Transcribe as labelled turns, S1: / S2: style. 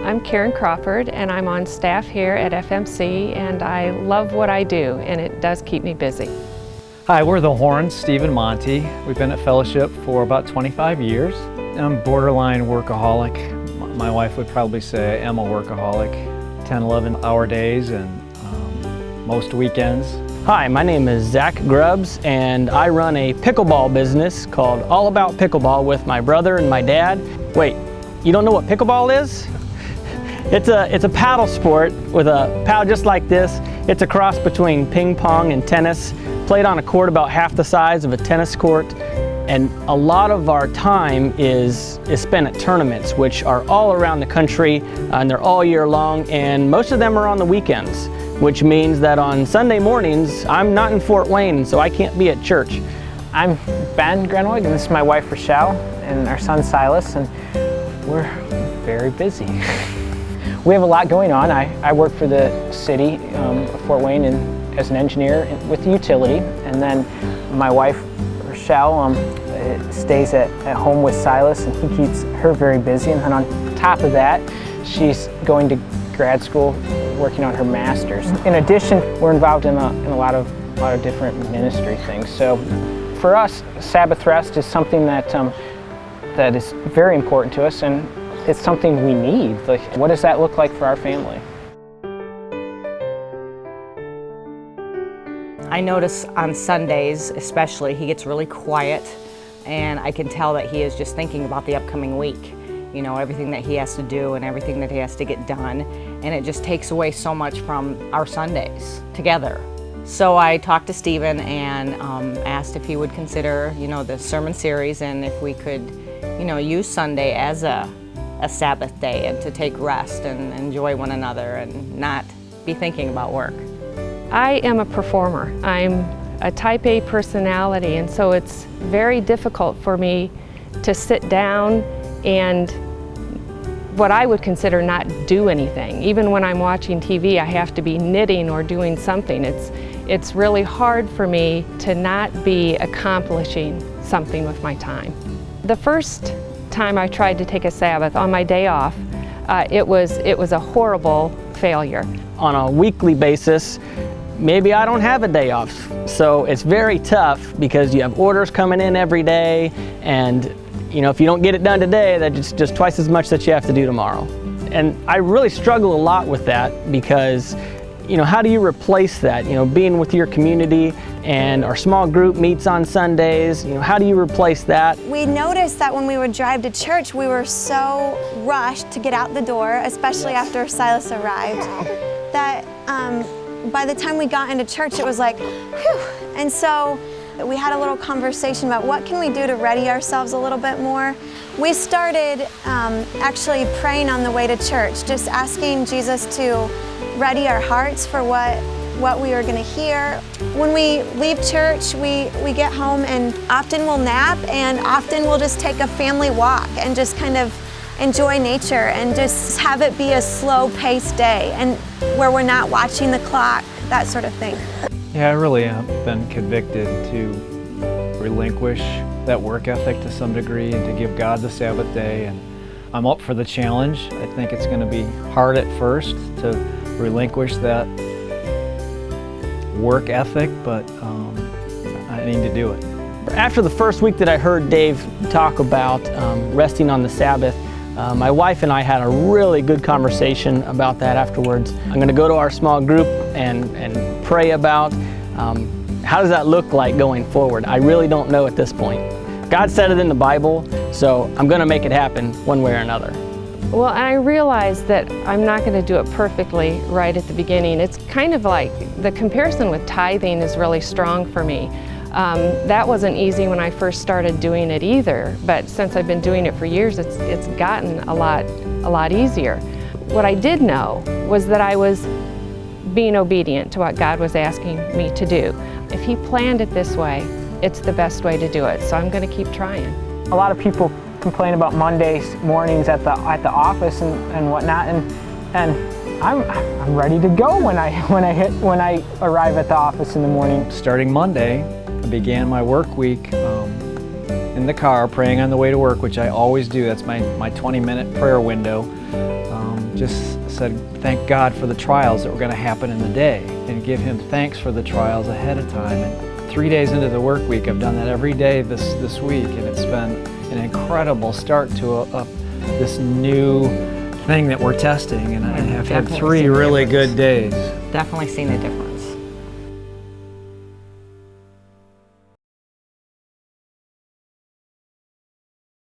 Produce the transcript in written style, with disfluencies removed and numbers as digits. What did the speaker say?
S1: I'm Karen Crawford, and I'm on staff here at FMC, and I love what I do, and it does keep me busy.
S2: Hi, we're the Horns, Steve and Monty. We've been at Fellowship for about 25 years. I'm borderline workaholic. My wife would probably say I'm a workaholic. 10, 11-hour days and most weekends.
S3: Hi, my name is Zach Grubbs, and I run a pickleball business called All About Pickleball with my brother and my dad. Wait, you don't know what pickleball is? It's a paddle sport with a paddle just like this. It's a cross between ping pong and tennis, played on a court about half the size of a tennis court. And a lot of our time is spent at tournaments, which are all around the country, and they're all year long, and most of them are on the weekends, which means that on Sunday mornings, I'm not in Fort Wayne, so I can't be at church.
S4: I'm Ben Grenwig, and this is my wife Rochelle, and our son Silas, and we're very busy. We have a lot going on. I work for the city of Fort Wayne as an engineer with the utility, and then my wife Rochelle stays at home with Silas, and he keeps her very busy. And then on top of that, she's going to grad school working on her master's. In addition, we're involved in a lot of different ministry things. So for us, Sabbath Rest is something that is very important to us, and it's something we need. Like, what does that look like for our family?
S5: I notice on Sundays especially, he gets really quiet, and I can tell that he is just thinking about the upcoming week. You know, everything that he has to do and everything that he has to get done, and it just takes away so much from our Sundays together. So I talked to Stephen and asked if he would consider, the sermon series, and if we could, use Sunday as a Sabbath day and to take rest and enjoy one another and not be thinking about work.
S1: I am a performer. I'm a type A personality, and so it's very difficult for me to sit down and what I would consider not do anything. Even when I'm watching TV, I have to be knitting or doing something. It's really hard for me to not be accomplishing something with my time. The first time I tried to take a Sabbath on my day off, it was a horrible failure.
S3: On a weekly basis, maybe I don't have a day off. So it's very tough because you have orders coming in every day, and if you don't get it done today, that's just twice as much that you have to do tomorrow. And I really struggle a lot with that because, how do you replace that? Being with your community, and our small group meets on Sundays, how do you replace that?
S6: We noticed that when we would drive to church, we were so rushed to get out the door, especially after Silas arrived, that by the time we got into church, it was like, whew. And so we had a little conversation about what can we do to ready ourselves a little bit more. We started actually praying on the way to church, just asking Jesus to ready our hearts for what we are going to hear. When we leave church, we get home, and often we'll nap, and often we'll just take a family walk and just kind of enjoy nature and just have it be a slow-paced day, and where we're not watching the clock, that sort of thing.
S2: Yeah, I really have been convicted to relinquish that work ethic to some degree and to give God the Sabbath day, and I'm up for the challenge. I think it's going to be hard at first to relinquish that work ethic, but I need to do it.
S3: After the first week that I heard Dave talk about resting on the Sabbath, my wife and I had a really good conversation about that afterwards. I'm going to go to our small group and pray about how does that look like going forward. I really don't know at this point. God said it in the Bible, so I'm going to make it happen one way or another.
S1: Well, I realized that I'm not going to do it perfectly right at the beginning. It's kind of like the comparison with tithing is really strong for me. That wasn't easy when I first started doing it either, but since I've been doing it for years, it's gotten a lot easier. What I did know was that I was being obedient to what God was asking me to do. If He planned it this way, it's the best way to do it, so I'm going to keep trying.
S4: A lot of people complain about Mondays mornings at the office and whatnot, and I'm ready to go when I arrive at the office in the morning.
S2: Starting Monday, I began my work week in the car praying on the way to work, which I always do. That's my 20-minute prayer window. just said thank God for the trials that were going to happen in the day and give Him thanks for the trials ahead of time. And 3 days into the work week, I've done that every day this week, and it's been an incredible start to this new thing that we're testing, and I have had
S5: Definitely
S2: 3
S5: seen the
S2: really
S5: difference.
S2: good days.
S5: Definitely seen a difference.